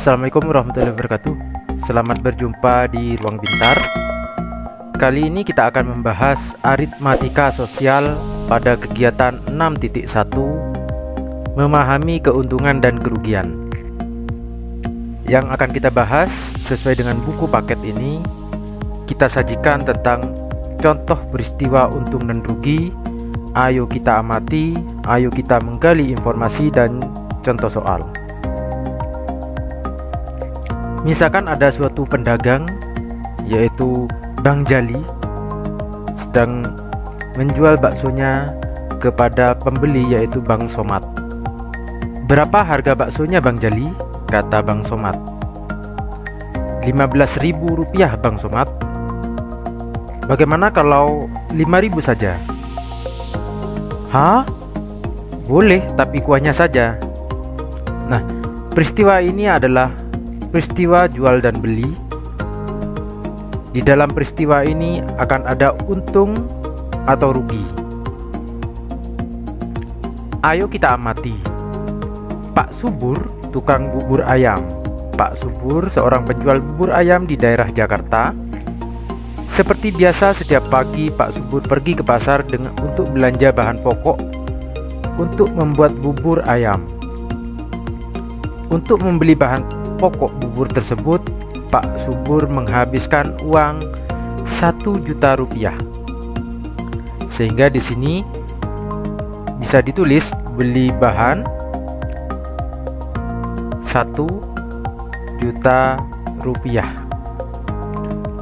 Assalamualaikum warahmatullahi wabarakatuh. Selamat berjumpa di Ruang Pintar. Kali ini kita akan membahas aritmatika sosial pada kegiatan 6.1, memahami keuntungan dan kerugian. Yang akan kita bahas sesuai dengan buku paket ini, kita sajikan tentang contoh peristiwa untung dan rugi. Ayo kita amati, ayo kita menggali informasi dan contoh soal. Misalkan ada suatu pedagang, yaitu Bang Jali, sedang menjual baksonya kepada pembeli, yaitu Bang Somad. Berapa harga baksonya Bang Jali? Kata Bang Somad. 15.000 rupiah Bang Somad. Bagaimana kalau 5.000 saja? Hah? Boleh, tapi kuahnya saja. Nah, peristiwa ini adalah peristiwa jual dan beli. Di dalam peristiwa ini akan ada untung atau rugi. Ayo kita amati. Pak Subur, tukang bubur ayam. Pak Subur seorang penjual bubur ayam di daerah Jakarta. Seperti biasa, setiap pagi Pak Subur pergi ke pasar untuk belanja bahan pokok untuk membuat bubur ayam. Untuk membeli bahan pokok bubur tersebut, Pak Subur menghabiskan uang 1 juta rupiah. Sehingga di sini bisa ditulis beli bahan 1 juta rupiah.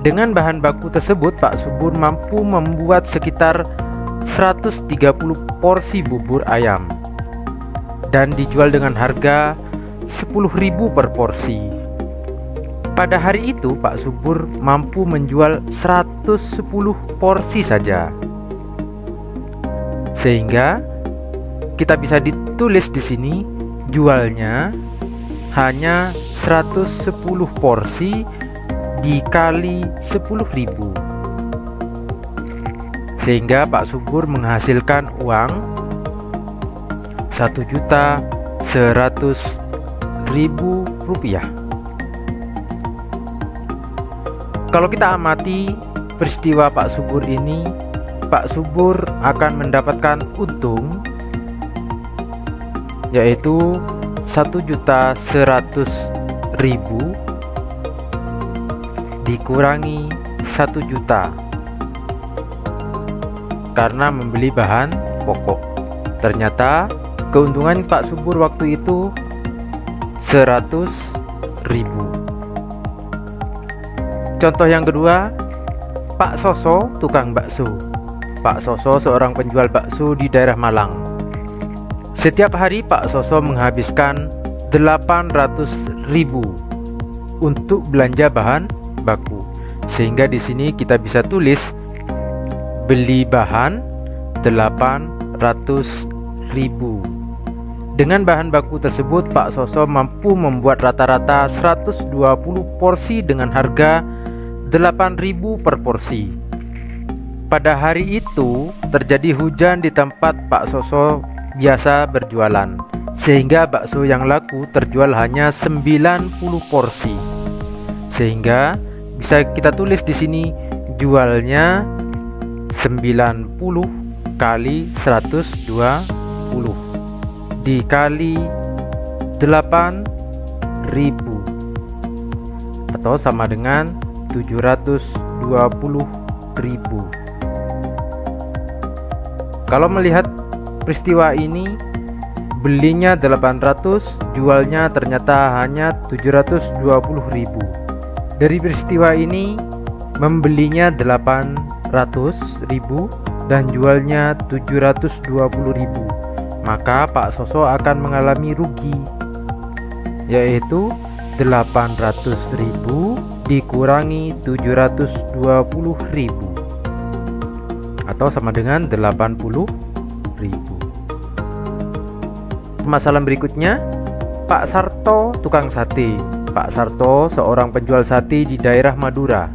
Dengan bahan baku tersebut, Pak Subur mampu membuat sekitar 130 porsi bubur ayam dan dijual dengan harga 10.000 per porsi. Pada hari itu Pak Subur mampu menjual 110 porsi saja. Sehingga kita bisa ditulis di sini jualnya hanya 110 porsi dikali 10.000. Sehingga Pak Subur menghasilkan uang 1.100.000 rupiah. Kalau kita amati peristiwa Pak Subur ini, Pak Subur akan mendapatkan untung yaitu 1.100.000 dikurangi 1 juta karena membeli bahan pokok. Ternyata keuntungan Pak Subur waktu itu 100.000. Contoh yang kedua, Pak Soso, tukang bakso. Pak Soso seorang penjual bakso di daerah Malang. Setiap hari Pak Soso menghabiskan 800.000 untuk belanja bahan baku. Sehingga di sini kita bisa tulis beli bahan 800.000. Dengan bahan baku tersebut, Pak Soso mampu membuat rata-rata 120 porsi dengan harga 8.000 per porsi. Pada hari itu terjadi hujan di tempat Pak Soso biasa berjualan, sehingga bakso yang laku terjual hanya 90 porsi. Sehingga bisa kita tulis di sini jualnya 90 kali 120 dikali 8.000 atau sama dengan 720.000. Kalau melihat peristiwa ini, belinya 800, jualnya ternyata hanya 720.000. Dari peristiwa ini, membelinya 800.000 dan jualnya 720.000. Maka Pak Soso akan mengalami rugi, yaitu 800.000 dikurangi 720.000 atau sama dengan 80.000. Masalah berikutnya, Pak Sarto, tukang sate. Pak Sarto seorang penjual sate di daerah Madura.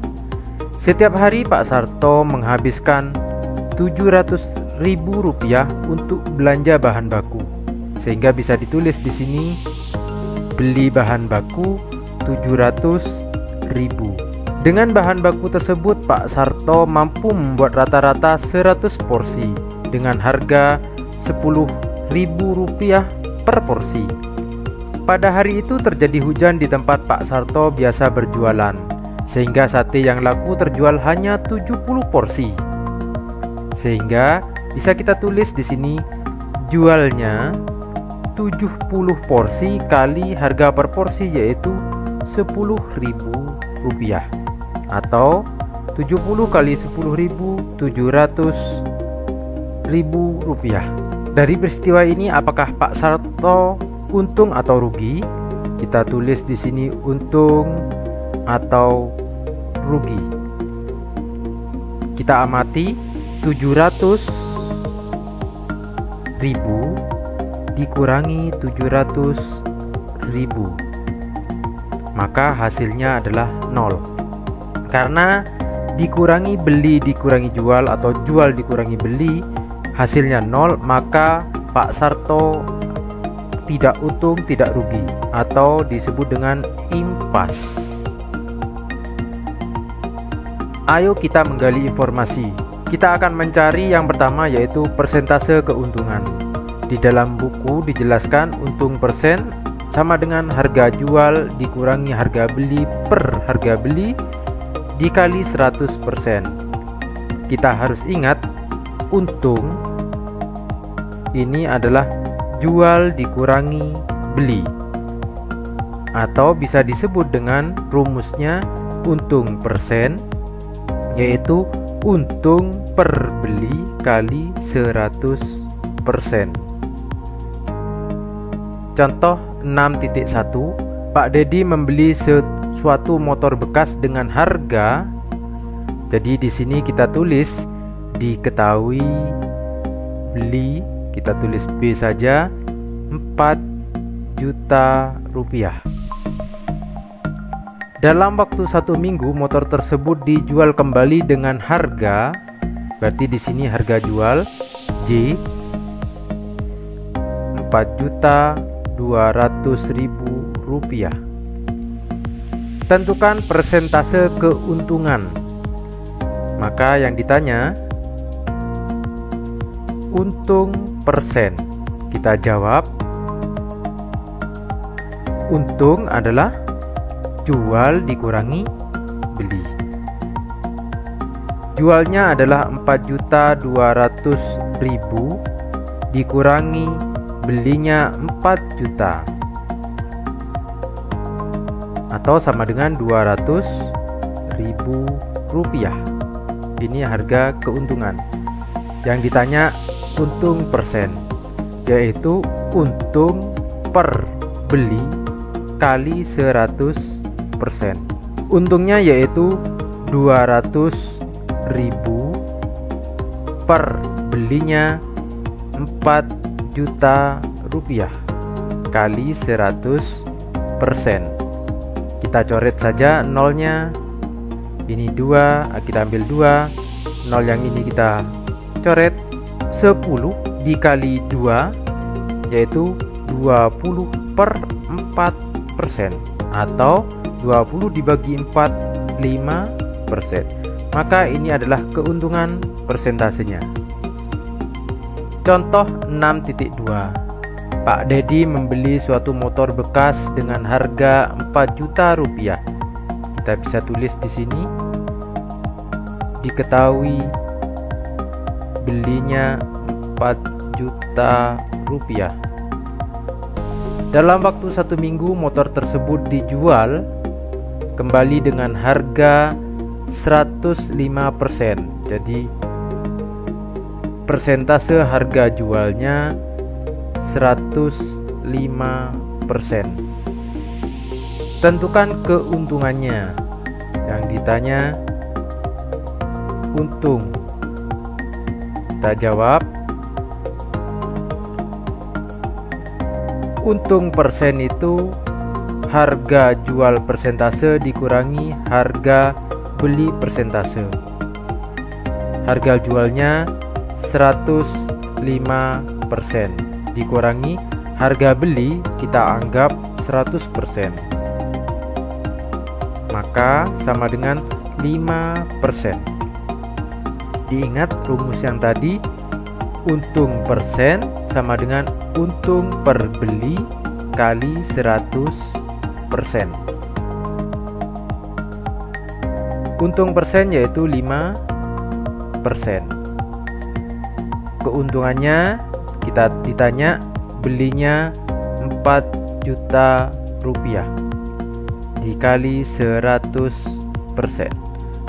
Setiap hari Pak Sarto menghabiskan 700.000 rupiah untuk belanja bahan baku, sehingga bisa ditulis di sini beli bahan baku 700.000. Dengan bahan baku tersebut, Pak Sarto mampu membuat rata-rata 100 porsi dengan harga Rp10.000 per porsi. Pada hari itu terjadi hujan di tempat Pak Sarto biasa berjualan, sehingga sate yang laku terjual hanya 70 porsi. Sehingga bisa kita tulis di sini jualnya 70 porsi kali harga per porsi yaitu Rp10.000 atau 70 kali 10.000 700.000 rupiah. Dari peristiwa ini apakah Pak Sarto untung atau rugi? Kita tulis di sini untung atau rugi. Kita amati 700.000 dikurangi 700.000, maka hasilnya adalah 0. Karena dikurangi beli dikurangi jual atau jual dikurangi beli, hasilnya 0, maka Pak Sarto tidak untung, tidak rugi, atau disebut dengan impas. Ayo kita menggali informasi. Kita akan mencari yang pertama yaitu persentase keuntungan. Di dalam buku dijelaskan untung persen sama dengan harga jual dikurangi harga beli per harga beli dikali 100%. Kita harus ingat untung ini adalah jual dikurangi beli, atau bisa disebut dengan rumusnya untung persen, yaitu untung per beli kali 100%. Contoh 6.1, Pak Dedi membeli suatu motor bekas dengan harga. Jadi di sini kita tulis diketahui beli, kita tulis B saja, 4 juta rupiah. Dalam waktu 1 minggu motor tersebut dijual kembali dengan harga, berarti di sini harga jual J 4.200.000 rupiah. Tentukan persentase keuntungan. Maka yang ditanya untung persen. Kita jawab untung adalah jual dikurangi beli. Jualnya adalah 4.200.000 dikurangi belinya 4 juta, atau sama dengan 200.000 rupiah. Ini harga keuntungan. Yang ditanya untung persen, yaitu untung per beli kali 100%. Untungnya yaitu 200.000 per belinya 4 juta rupiah kali 100%. Kita coret saja nolnya. Ini 2, kita ambil 2. Nol yang ini kita coret. 10 dikali 2 yaitu 20 per 4%, atau 20 dibagi 4 5%. Maka ini adalah keuntungan persentasenya. Contoh 6.2, Pak Dedi membeli suatu motor bekas dengan harga 4 juta rupiah. Kita bisa tulis di sini diketahui belinya 4 juta rupiah. Dalam waktu 1 minggu motor tersebut dijual kembali dengan harga 105%. Jadi persentase harga jualnya 105%. Tentukan keuntungannya. Yang ditanya untung. Kita jawab untung persen itu harga jual persentase dikurangi harga beli persentase. Harga jualnya 105% dikurangi harga beli kita anggap 100%. maka sama dengan 5%. Diingat rumus yang tadi, untung persen sama dengan untung per beli kali 100%. Untung persen yaitu 5%. Keuntungannya kita ditanya belinya 4 juta rupiah dikali 100%.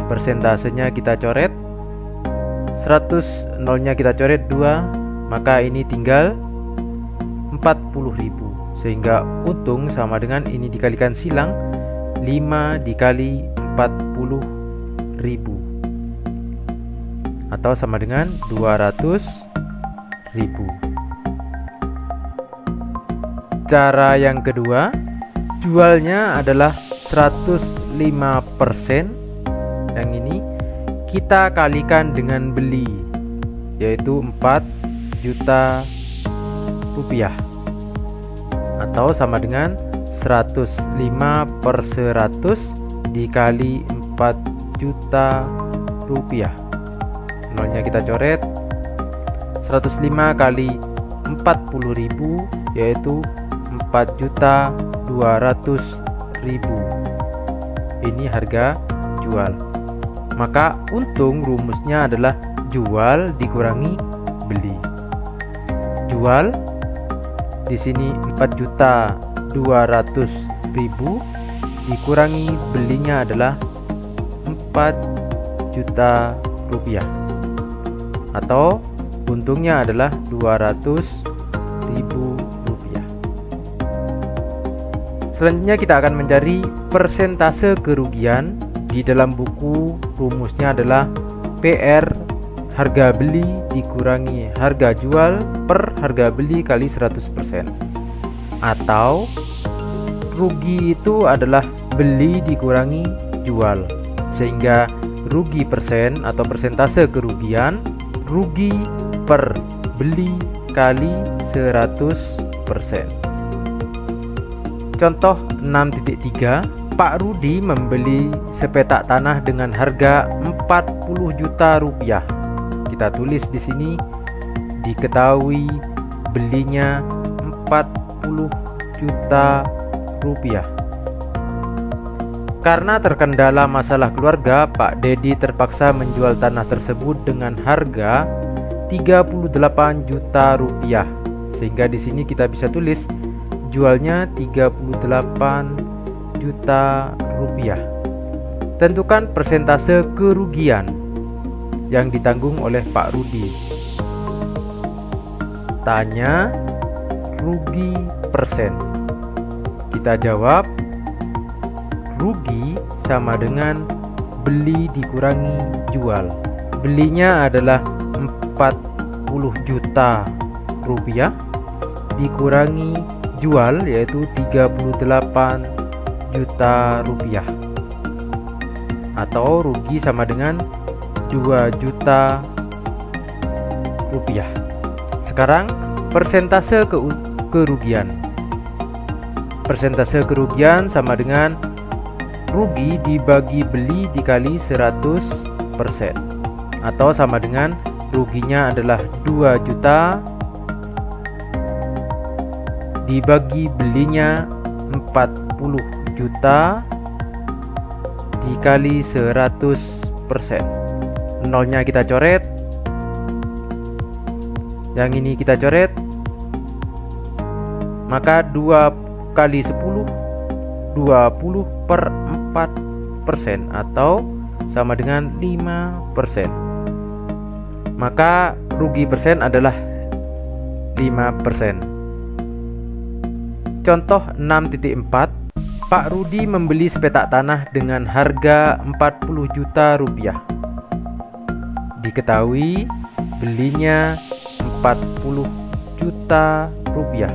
Persentasenya kita coret, 100 nolnya kita coret 2, maka ini tinggal 40.000, sehingga untung sama dengan ini dikalikan silang 5 dikali 40.000 atau sama dengan 200.000. Cara yang kedua, jualnya adalah 105%. Yang ini kita kalikan dengan beli, yaitu 4 juta rupiah atau sama dengan 105 per 100 dikali 4 juta rupiah. Nolnya kita coret, 105 kali 40.000 yaitu 4.200.000. Ini harga jual. Maka untung rumusnya adalah jual dikurangi beli. Jual di sini 4.200.000 dikurangi belinya adalah 4 juta rupiah atau untungnya adalah 200.000 rupiah. Selanjutnya kita akan mencari persentase kerugian. Di dalam buku rumusnya adalah PR harga beli dikurangi harga jual per harga beli kali 100%, atau rugi itu adalah beli dikurangi jual, sehingga rugi persen atau persentase kerugian rugi per beli kali 100%. Contoh 6.3, Pak Rudi membeli sepetak tanah dengan harga 40 juta rupiah. Kita tulis di sini diketahui belinya 40 juta rupiah. Karena terkendala masalah keluarga, Pak Dedi terpaksa menjual tanah tersebut dengan harga 38 juta rupiah. Sehingga di sini kita bisa tulis jualnya 38 juta rupiah. Tentukan persentase kerugian yang ditanggung oleh Pak Rudi. Tanya rugi persen. Kita jawab rugi sama dengan beli dikurangi jual. Belinya adalah 40 juta rupiah dikurangi jual yaitu 38 juta rupiah, atau rugi sama dengan 2 juta rupiah. Sekarang persentase kerugian. Persentase kerugian sama dengan rugi dibagi beli dikali 100%, atau sama dengan ruginya adalah 2 juta dibagi belinya 40 juta dikali 100%. Nolnya kita coret, yang ini kita coret, maka 2 kali 10 20 per 4% atau sama dengan 5%. Maka rugi persen adalah 5%. Contoh 6.4, Pak Rudi membeli sepetak tanah dengan harga 40 juta rupiah. Diketahui belinya 40 juta rupiah.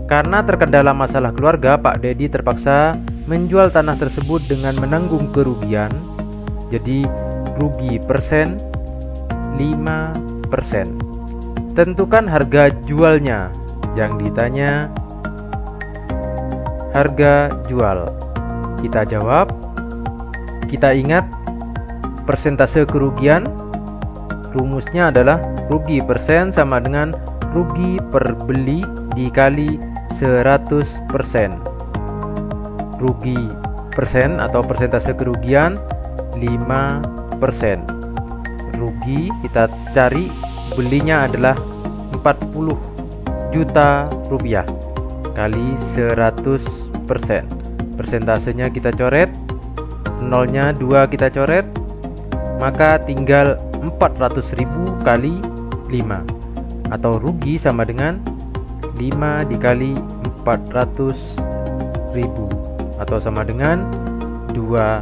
Karena terkendala masalah keluarga, Pak Dedi terpaksa menjual tanah tersebut dengan menanggung kerugian. Jadi rugi persen 5%. Tentukan harga jualnya. Yang ditanya harga jual, Kita jawab. Kita ingat persentase kerugian, rumusnya adalah rugi persen sama dengan rugi per beli dikali 100%. Rugi persen atau persentase kerugian 5%. Rugi kita cari, belinya adalah 40 juta rupiah kali 100%. Persentasenya kita coret, nolnya 2 kita coret, maka tinggal 400.000 kali 5, atau rugi sama dengan 5 dikali 400.000, atau sama dengan 2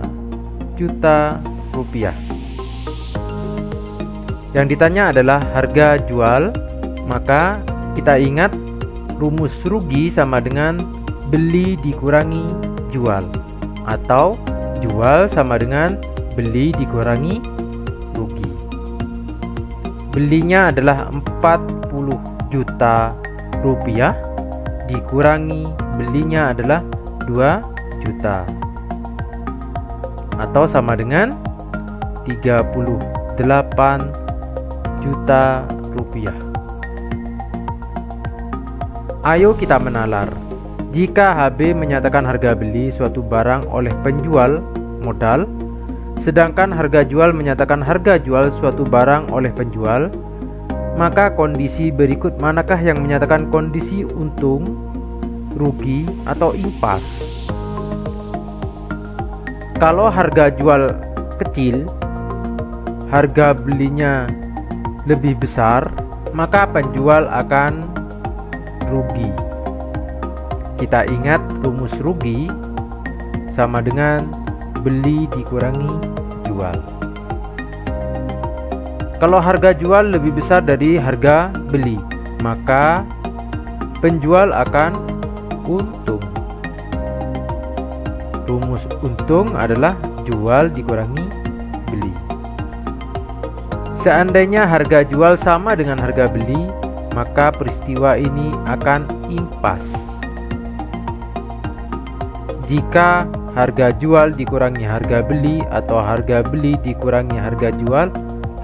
juta rupiah. Yang ditanya adalah harga jual, maka kita ingat rumus rugi sama dengan beli dikurangi jual, atau jual sama dengan beli dikurangi rugi. Belinya adalah 40 juta rupiah dikurangi belinya adalah 2 juta, atau sama dengan 38 juta rupiah. Ayo kita menalar. Jika HB menyatakan harga beli suatu barang oleh penjual modal, sedangkan harga jual menyatakan harga jual suatu barang oleh penjual, maka kondisi berikut manakah yang menyatakan kondisi untung, rugi, atau impas? Kalau harga jual kecil, harga belinya lebih besar, maka penjual akan rugi. Kita ingat rumus rugi sama dengan beli dikurangi jual. Kalau harga jual lebih besar dari harga beli, maka penjual akan untung. Rumus untung adalah jual dikurangi beli. Seandainya harga jual sama dengan harga beli, maka peristiwa ini akan impas. Jika harga jual dikurangi harga beli atau harga beli dikurangi harga jual,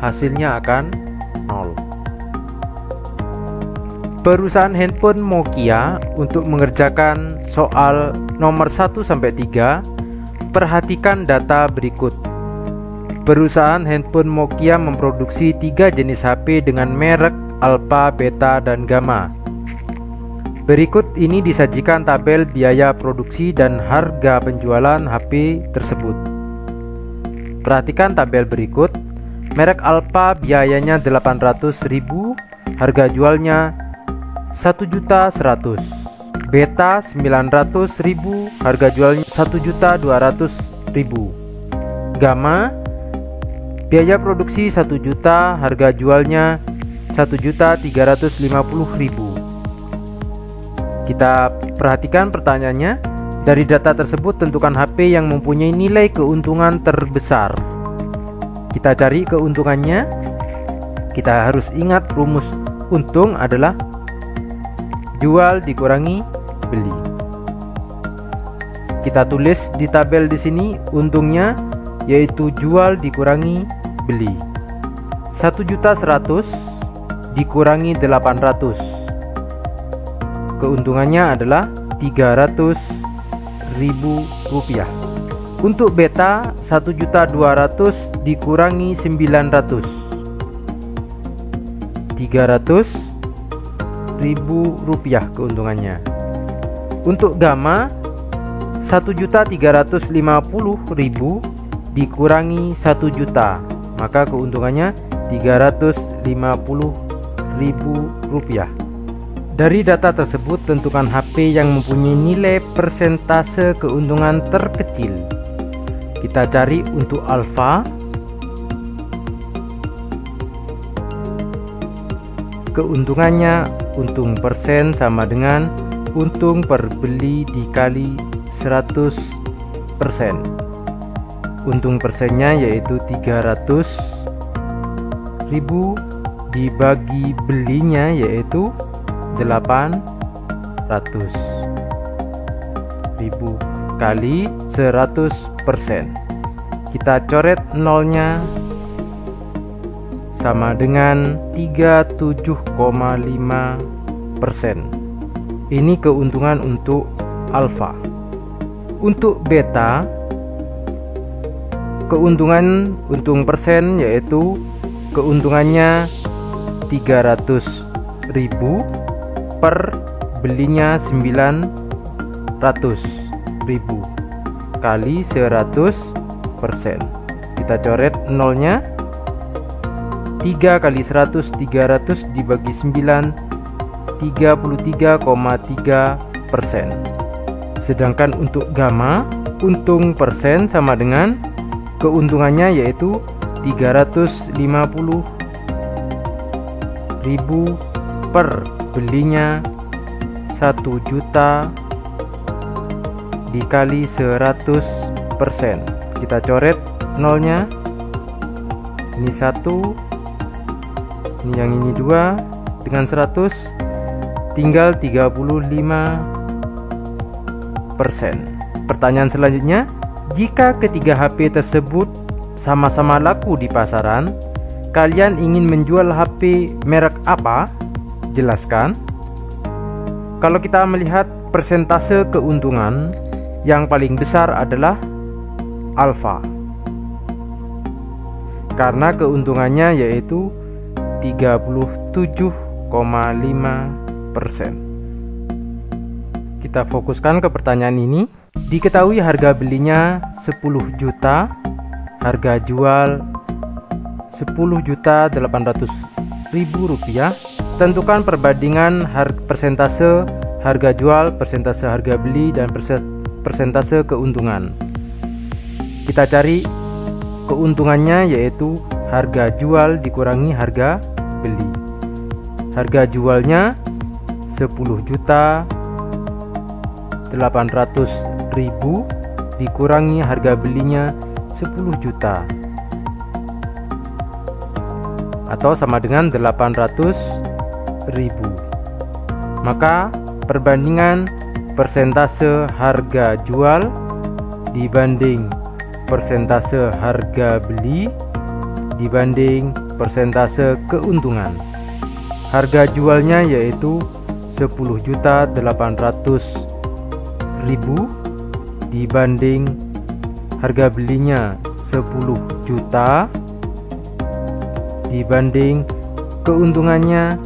hasilnya akan 0. Perusahaan handphone Nokia untuk mengerjakan soal nomor 1 sampai 3, perhatikan data berikut. Perusahaan handphone Nokia memproduksi 3 jenis HP dengan merek Alpha, Beta, dan Gamma. Berikut ini disajikan tabel biaya produksi dan harga penjualan HP tersebut. Perhatikan tabel berikut. Merek Alpha biayanya 800.000, harga jualnya 1.100.000. Beta 900.000, harga jualnya 1.200.000. Gamma biaya produksi 1 juta, harga jualnya 1.350.000. Kita perhatikan pertanyaannya. Dari data tersebut tentukan HP yang mempunyai nilai keuntungan terbesar. Kita cari keuntungannya. Kita harus ingat rumus untung adalah jual dikurangi beli. Kita tulis di tabel di sini untungnya, yaitu jual dikurangi beli. 1.100.000 dikurangi 800. Keuntungannya adalah 300.000 rupiah. Untuk beta 1.200.000 dikurangi 900, 300.000 rupiah keuntungannya. Untuk gamma 1.350.000 dikurangi 1 juta, maka keuntungannya 350.000 rupiah. Dari data tersebut tentukan HP yang mempunyai nilai persentase keuntungan terkecil. Kita cari untuk alfa. Keuntungannya untung persen sama dengan untung per beli dikali 100%. Untung persennya yaitu 300.000 dibagi belinya yaitu 800.000 kali 100%. Kita coret nolnya, sama dengan 37,5%. Ini keuntungan untuk alfa. Untuk beta, keuntungan untung persen yaitu keuntungannya 300.000 per belinya 900.000 kali 100%. Kita coret nolnya, 3 kali 100, 300 dibagi 9, 33,3%. Sedangkan untuk gamma, untung persen sama dengan keuntungannya yaitu 350.000 per belinya 1 juta dikali 100%. Kita coret nolnya, ini 1, ini yang ini 2, dengan 100 tinggal 35%. Pertanyaan selanjutnya, jika ketiga HP tersebut sama-sama laku di pasaran, kalian ingin menjual HP merek apa? Jelaskan. Kalau kita melihat persentase keuntungan, yang paling besar adalah alfa, karena keuntungannya yaitu 37,5%. Kita fokuskan ke pertanyaan ini. Diketahui harga belinya 10 juta, harga jual 10.800.000 rupiah. Tentukan perbandingan persentase harga jual, persentase harga beli, dan persentase keuntungan. Kita cari keuntungannya yaitu harga jual dikurangi harga beli. Harga jualnya 10.800.000 dikurangi harga belinya 10 juta, atau sama dengan 800.000. Maka perbandingan persentase harga jual dibanding persentase harga beli dibanding persentase keuntungan. Harga jualnya yaitu 10.800.000 dibanding harga belinya 10 juta dibanding keuntungannya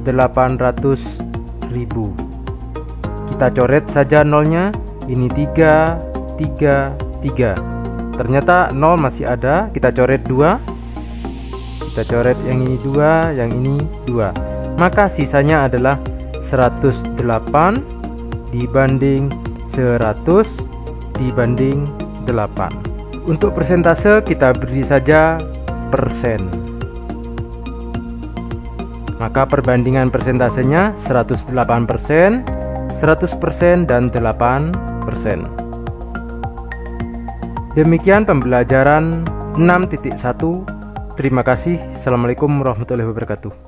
800.000. Kita coret saja nolnya, ini 3, 3, 3. Ternyata nol masih ada, kita coret 2. Kita coret yang ini 2, yang ini 2. Maka sisanya adalah 108 dibanding 100 dibanding 8. Untuk persentase kita beri saja persen. Maka perbandingan persentasenya 108%, 100% dan 8%. Demikian pembelajaran 6.1. Terima kasih. Assalamualaikum warahmatullahi wabarakatuh.